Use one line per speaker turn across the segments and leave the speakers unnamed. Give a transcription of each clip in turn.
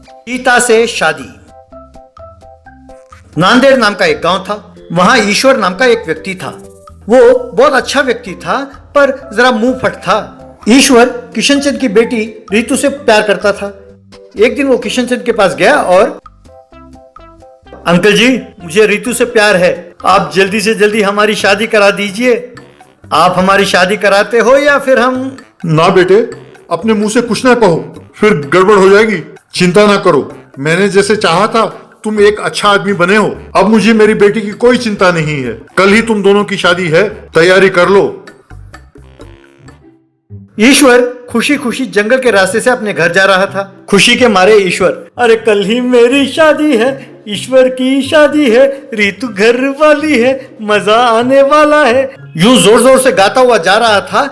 चीता से शादी। नांदेड़ नाम का एक गांव था। वहां ईश्वर नाम का एक व्यक्ति था। वो बहुत अच्छा व्यक्ति था, पर जरा मुंह फट था। ईश्वर किशनचंद की बेटी रीतू से प्यार करता था। एक दिन वो किशनचंद के पास गया और, अंकल जी, मुझे रीतू से प्यार है, आप जल्दी से जल्दी हमारी शादी करा दीजिए। आप हमारी शादी कराते हो या फिर हम?
ना बेटे, अपने मुंह से कुछ ना कहो, फिर गड़बड़ हो जाएगी। चिंता ना करो, मैंने जैसे चाहा था तुम एक अच्छा आदमी बने हो। अब मुझे मेरी बेटी की कोई चिंता नहीं है। कल ही तुम दोनों की शादी है, तैयारी कर लो।
ईश्वर खुशी खुशी जंगल के रास्ते से अपने घर जा रहा था। खुशी के मारे ईश्वर, अरे कल ही मेरी शादी है, ईश्वर की शादी है, रीतू घर वाली है, मजा आने वाला है। यूं जोर जोर से गाता हुआ जा रहा था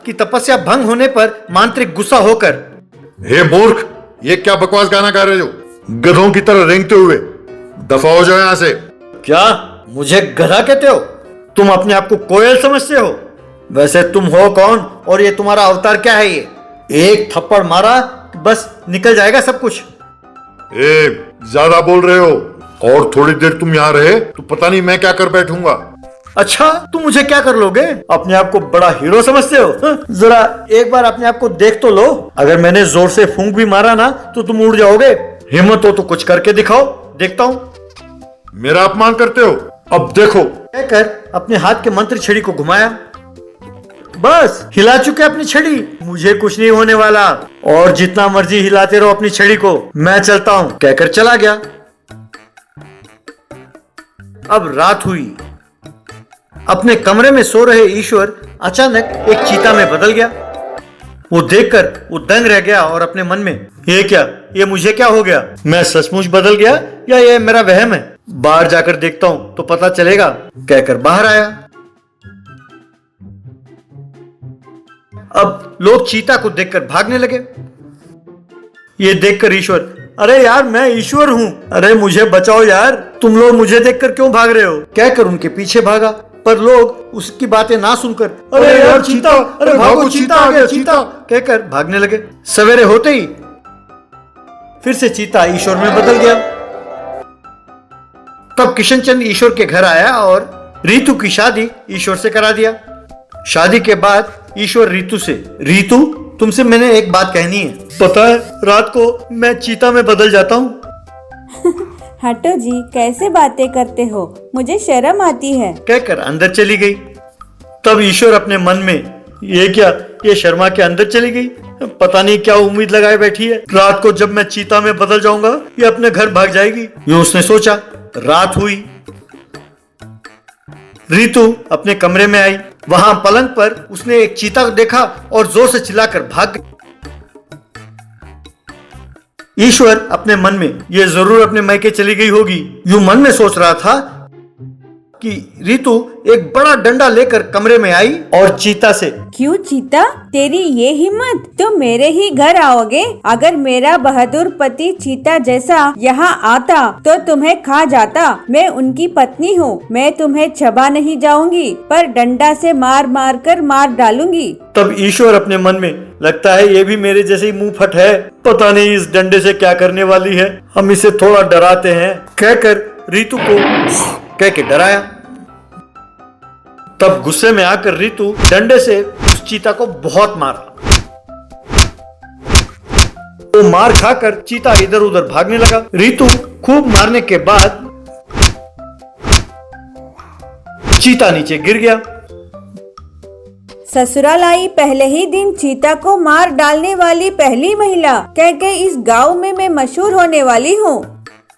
कि तपस्या भंग होने पर मांत्रिक गुस्सा होकर,
हे मूर्ख, ये क्या बकवास गाना गा रहे हो? गधों की तरह रेंगते हुए दफा हो जाओ यहाँ से।
क्या मुझे गधा कहते हो? तुम अपने आप को कोयल समझते हो? वैसे तुम हो कौन और ये तुम्हारा अवतार क्या है? ये एक थप्पड़ मारा बस निकल जाएगा सब कुछ।
ज्यादा बोल रहे हो, और थोड़ी देर तुम यहाँ रहे तो पता नहीं मैं क्या कर बैठूंगा।
अच्छा, तुम मुझे क्या कर लोगे? अपने आप को बड़ा हीरो समझते हो? जरा एक बार अपने आप को देख तो लो। अगर मैंने जोर से फूंक भी मारा ना तो तुम उड़ जाओगे। हिम्मत हो तो कुछ करके दिखाओ, देखता हूँ।
मेरा अपमान करते हो? अब देखो।
कहकर अपने हाथ के मंत्र छड़ी को घुमाया। बस हिला चुके अपनी छड़ी। मुझे कुछ नहीं होने वाला, और जितना मर्जी हिलाते रहो अपनी छड़ी को, मैं चलता हूँ, कहकर चला गया। अब रात हुई। अपने कमरे में सो रहे ईश्वर अचानक एक चीता में बदल गया। वो देखकर वो दंग रह गया और अपने मन में, ये क्या, ये मुझे क्या हो गया? मैं सचमुच बदल गया या ये मेरा वहम है? बाहर जाकर देखता हूँ तो पता चलेगा, कहकर बाहर आया। अब लोग चीता को देखकर भागने लगे। ये देखकर ईश्वर, अरे यार मैं ईश्वर हूँ, अरे मुझे बचाओ यार, तुम लोग मुझे देखकर क्यों भाग रहे हो, कहकर उनके पीछे भागा। पर लोग उसकी बातें ना सुनकर, अरे यार चीता, अरे भागो, चीता आ गया, चीता, कहकर भागने लगे। सवेरे होते ही फिर से चीता ईश्वर में बदल गया। तब किशनचंद ईश्वर के घर आया और रीतू की शादी ईश्वर से करा दिया। शादी के बाद ईश्वर रीतू से, रीतू तुमसे मैंने एक बात कहनी है। पता है, रात को मैं चीता में बदल जाता हूँ।
हटो जी, कैसे बातें करते हो, मुझे शर्म आती है,
कहकर अंदर चली गई। तब ईश्वर अपने मन में, ये क्या, ये शर्मा के अंदर चली गई, पता नहीं क्या उम्मीद लगाए बैठी है। रात को जब मैं चीता में बदल जाऊंगा ये अपने घर भाग जाएगी, ये उसने सोचा। रात हुई। रीतू अपने कमरे में आई। वहां पलंग पर उसने एक चीता को देखा और जोर से चिल्लाकर भाग गई। ईश्वर अपने मन में, ये जरूर अपने मायके चली गई होगी, यूं मन में सोच रहा था कि रीतू एक बड़ा डंडा लेकर कमरे में आई और चीता से,
क्यों चीता, तेरी ये हिम्मत, तुम मेरे ही घर आओगे? अगर मेरा बहादुर पति चीता जैसा यहाँ आता तो तुम्हें खा जाता। मैं उनकी पत्नी हूँ, मैं तुम्हें चबा नहीं जाऊंगी, पर डंडा से मार मार कर मार डालूंगी।
तब ईश्वर अपने मन में, लगता है ये भी मेरे जैसे ही मुंह फट है, पता नहीं इस डंडे से क्या करने वाली है, हम इसे थोड़ा डराते हैं, कहकर रीतू को कह के डराया। तब गुस्से में आकर रीतू डंडे से उस चीता को बहुत मारा। वो मार खाकर चीता इधर उधर भागने लगा। रीतू खूब मारने के बाद चीता नीचे गिर गया।
ससुराल आई पहले ही दिन चीता को मार डालने वाली पहली महिला कह के इस गांव में मैं मशहूर होने वाली हूँ।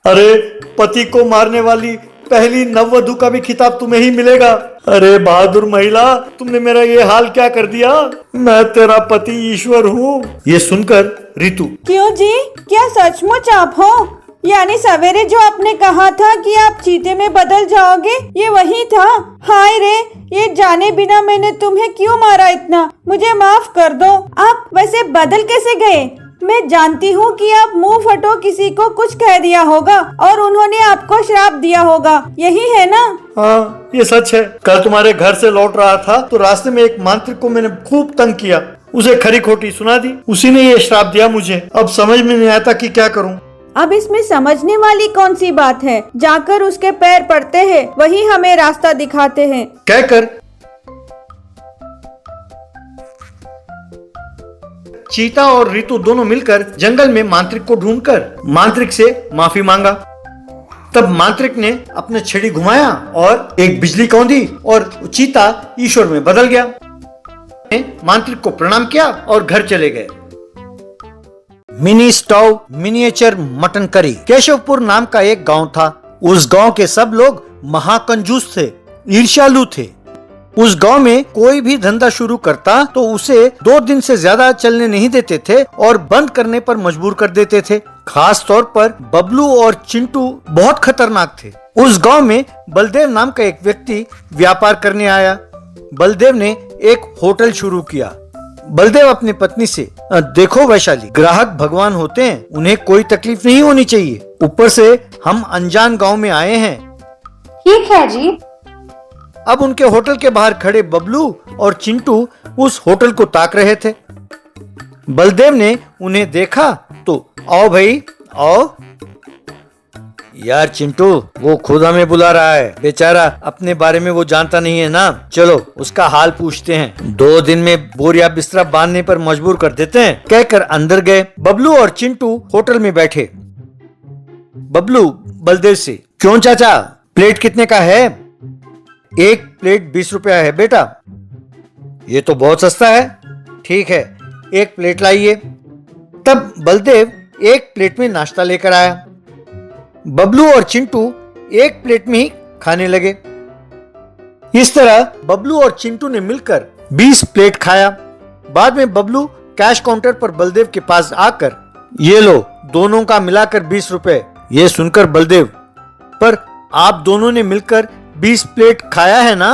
अरे पति को मारने वाली पहली नववधू का भी खिताब तुम्हें ही मिलेगा। अरे बहादुर महिला, तुमने मेरा ये हाल क्या कर दिया, मैं तेरा पति ईश्वर हूँ। ये सुनकर रीतू,
क्यों जी, क्या सचमुच आप हो? यानी सवेरे जो आपने कहा था कि आप चीते में बदल जाओगे, ये वही था? हाय रे, ये जाने बिना मैंने तुम्हें क्यों मारा इतना, मुझे माफ कर दो। आप वैसे बदल कैसे गए? मैं जानती हूँ कि आप मुंह फटो किसी को कुछ कह दिया होगा और उन्होंने आपको श्राप दिया होगा, यही है ना?
हाँ ये सच है। कल तुम्हारे घर से लौट रहा था तो रास्ते में एक मांत्रिक को मैंने खूब तंग किया। उसे खरी खोटी सुना दी। उसी ने ये श्राप दिया मुझे। अब समझ में नहीं आता कि क्या करूं।
अब इसमें समझने वाली कौन सी बात है, जाकर उसके पैर पड़ते हैं, वही हमें रास्ता दिखाते हैं।
कहकर चीता और ऋतु दोनों मिलकर जंगल में मांत्रिक को ढूंढकर मांत्रिक से माफी मांगा। तब मांत्रिक ने अपने छड़ी घुमाया और एक बिजली कौंधी और चीता ईश्वर में बदल गया। मांत्रिक को प्रणाम किया और घर चले गए। Mini stove miniature mutton curry. Keshavpur नाम का एक गांव था। उस गांव के सब लोग महाकंजूस थे, ईर्ष्यालु थे। उस गांव में कोई भी धंधा शुरू करता तो उसे 2 दिन से ज्यादा चलने नहीं देते थे और बंद करने पर मजबूर कर देते थे। खास तौर पर बबलू और चिंटू बहुत खतरनाक थे। उस गांव में बलदेव नाम का एक व्यक्ति व्यापार करने आया। बलदेव ने एक होटल शुरू किया। बलदेव अपनी पत्नी से, देखो वैशाली, ग्राहक भगवान होते हैं, उन्हें कोई तकलीफ नहीं होनी चाहिए। ऊपर से हम अनजान गांव में आए हैं।
ठीक है जी।
अब उनके होटल के बाहर खड़े बबलू और चिंटू उस होटल को ताक रहे थे। बलदेव ने उन्हें देखा तो, आओ भाई आओ। यार चिंटू, वो खुद हमें बुला रहा है। बेचारा, अपने बारे में वो जानता नहीं है ना। चलो उसका हाल पूछते हैं। 2 दिन में बोरिया बिस्तरा बांधने पर मजबूर कर देते हैं, कहकर अंदर गए। बबलू और चिंटू होटल में बैठे। बबलू बलदेव से, क्यों चाचा, प्लेट कितने का है? 1 प्लेट 20 रुपया है बेटा। ये तो बहुत सस्ता है। ठीक है, 1 प्लेट लाइए। तब बलदेव 1 प्लेट में नाश्ता लेकर आया। बबलू और चिंटू 1 प्लेट में ही खाने लगे। इस तरह बबलू और चिंटू ने मिलकर 20 प्लेट खाया। बाद में बबलू कैश काउंटर पर बलदेव के पास आकर, ये लो, दोनों का मिलाकर 20 रुपए। ये सुनकर बलदेव, पर आप दोनों ने मिलकर 20 प्लेट खाया है ना?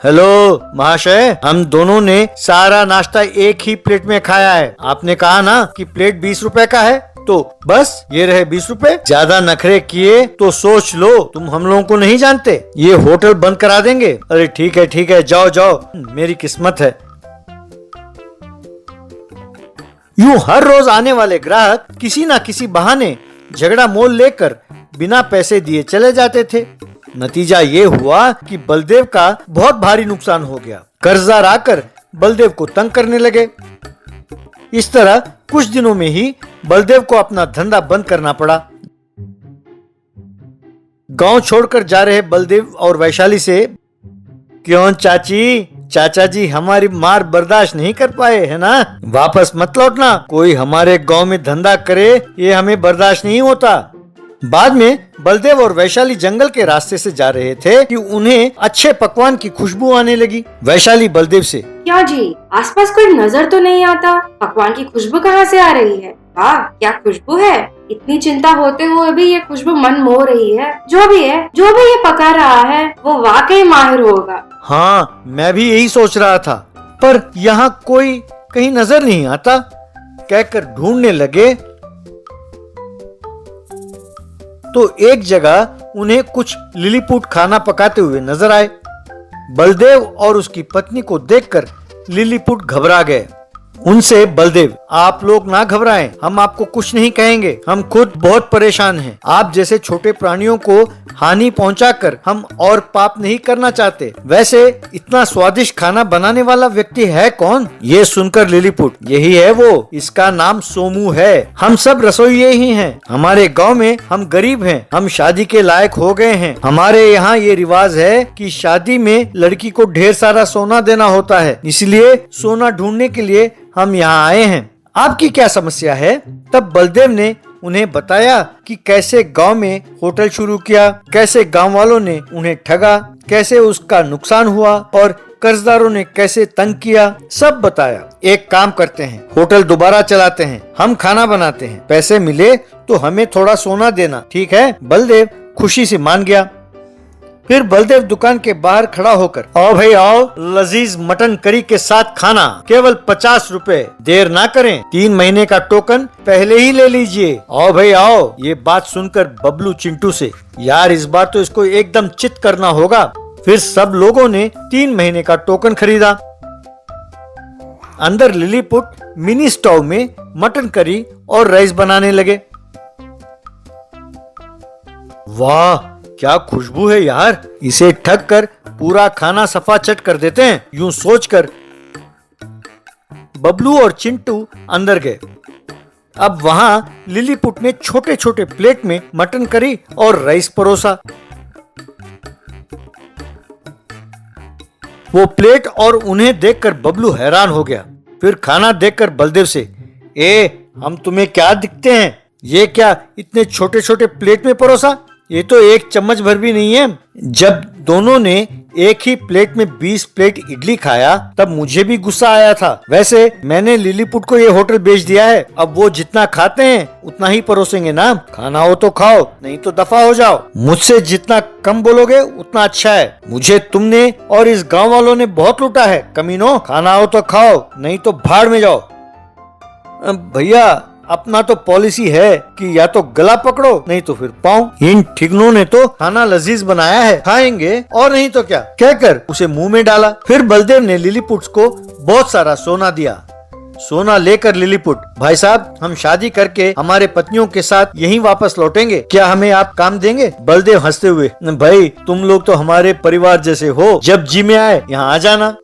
हेलो महाशय, हम दोनों ने सारा नाश्ता 1 ही प्लेट में खाया है। आपने कहा ना कि प्लेट 20 रुपए का है, तो बस ये रहे 20 रुपए। ज्यादा नखरे किए तो सोच लो, तुम हम लोगों को नहीं जानते, ये होटल बंद करा देंगे। अरे ठीक है, जाओ जाओ, मेरी किस्मत है। यूं हर रोज आने वाले ग्राहक किसी ना किसी बहाने झगड़ा मोल लेकर बिना पैसे दिए चले जाते थे। नतीजा ये हुआ कि बलदेव का बहुत भारी नुकसान हो गया। कर्जदार आकर बलदेव को तंग करने लगे। इस तरह कुछ दिनों में ही बलदेव को अपना धंधा बंद करना पड़ा। गांव छोड़कर जा रहे बलदेव और वैशाली से, क्यों चाची, चाचा जी हमारी मार बर्दाश्त नहीं कर पाए है ना? वापस मत लौटना। कोई हमारे गांव में धंधा करे ये हमें बर्दाश्त नहीं होता। बाद में बलदेव और वैशाली जंगल के रास्ते से जा रहे थे कि उन्हें अच्छे पकवान की खुशबू आने लगी। वैशाली बलदेव से,
क्या जी, आसपास कोई नजर तो नहीं आता? पकवान की खुशबू कहाँ से आ रही है? वाह, क्या खुशबू है। इतनी चिंता होते हुए भी ये खुशबू मन मोह रही है। जो भी ये पका रहा है वो वाकई माहिर होगा।
हाँ, मैं भी यही सोच रहा था, पर यहाँ कोई कहीं नजर नहीं आता, कहकर ढूंढने लगे तो एक जगह उन्हें कुछ लिलीपुट खाना पकाते हुए नजर आए। बलदेव और उसकी पत्नी को देखकर लिलीपुट घबरा गए। उनसे बलदेव, आप लोग ना घबराएं, हम आपको कुछ नहीं कहेंगे। हम खुद बहुत परेशान हैं। आप जैसे छोटे प्राणियों को हानि पहुंचाकर हम और पाप नहीं करना चाहते। वैसे इतना स्वादिष्ट खाना बनाने वाला व्यक्ति है कौन? ये सुनकर लिलीपुट, यही है वो, इसका नाम सोमू है। हम सब रसोइये ही हैं। हमारे गांव में हम गरीब हैं। हम शादी के लायक हो गए हैं। हमारे यहाँ ये रिवाज है कि शादी में लड़की को ढेर सारा सोना देना होता है, इसलिए सोना ढूंढने के लिए हम यहाँ आए हैं। आपकी क्या समस्या है? तब बलदेव ने उन्हें बताया कि कैसे गांव में होटल शुरू किया, कैसे गांव वालों ने उन्हें ठगा, कैसे उसका नुकसान हुआ और कर्जदारों ने कैसे तंग किया। सब बताया। एक काम करते हैं, होटल दोबारा चलाते हैं, हम खाना बनाते हैं, पैसे मिले तो हमें थोड़ा सोना देना, ठीक है? बलदेव खुशी से मान गया। फिर बलदेव दुकान के बाहर खड़ा होकर, आओ भाई आओ, लजीज मटन करी के साथ खाना, केवल 50 रुपए। देर ना करें, 3 महीने का टोकन पहले ही ले लीजिए। आओ भाई आओ। ये बात सुनकर बबलू चिंटू से, यार इस बार तो इसको एकदम चित करना होगा। फिर सब लोगों ने 3 महीने का टोकन खरीदा। अंदर लिलीपुट मिनी स्टोव में मटन करी और राइस बनाने लगे। वाह क्या खुशबू है यार, इसे ढक कर पूरा खाना सफा चट कर देते हैं। यूं सोचकर बबलू और चिंटू अंदर गए। अब वहां लिलीपुट ने छोटे छोटे प्लेट में मटन करी और राइस परोसा। वो प्लेट और उन्हें देखकर बबलू हैरान हो गया। फिर खाना देखकर बलदेव से, हम तुम्हें क्या दिखते हैं? ये क्या इतने छोटे छोटे प्लेट में परोसा? ये तो एक चम्मच भर भी नहीं है। जब दोनों ने एक ही प्लेट में 20 प्लेट इडली खाया तब मुझे भी गुस्सा आया था। वैसे मैंने लिलीपुट को ये होटल बेच दिया है, अब वो जितना खाते हैं उतना ही परोसेंगे ना। खाना हो तो खाओ, नहीं तो दफा हो जाओ। मुझसे जितना कम बोलोगे उतना अच्छा है। मुझे तुमने और इस गांव वालों ने बहुत लूटा है कमीनों। खाना हो तो खाओ, नहीं तो भाड़ में जाओ। भैया अपना तो पॉलिसी है कि या तो गला पकड़ो नहीं तो फिर पाँव। इन ठिगनों ने तो खाना लजीज बनाया है, खाएंगे और नहीं तो क्या कहकर उसे मुंह में डाला। फिर बलदेव ने लिलीपुट को बहुत सारा सोना दिया। सोना लेकर लिलीपुट, भाई साहब हम शादी करके हमारे पत्नियों के साथ यहीं वापस लौटेंगे, क्या हमें आप काम देंगे? बलदेव हंसते हुए, भाई तुम लोग तो हमारे परिवार जैसे हो, जब जी में आए यहाँ आ जाना।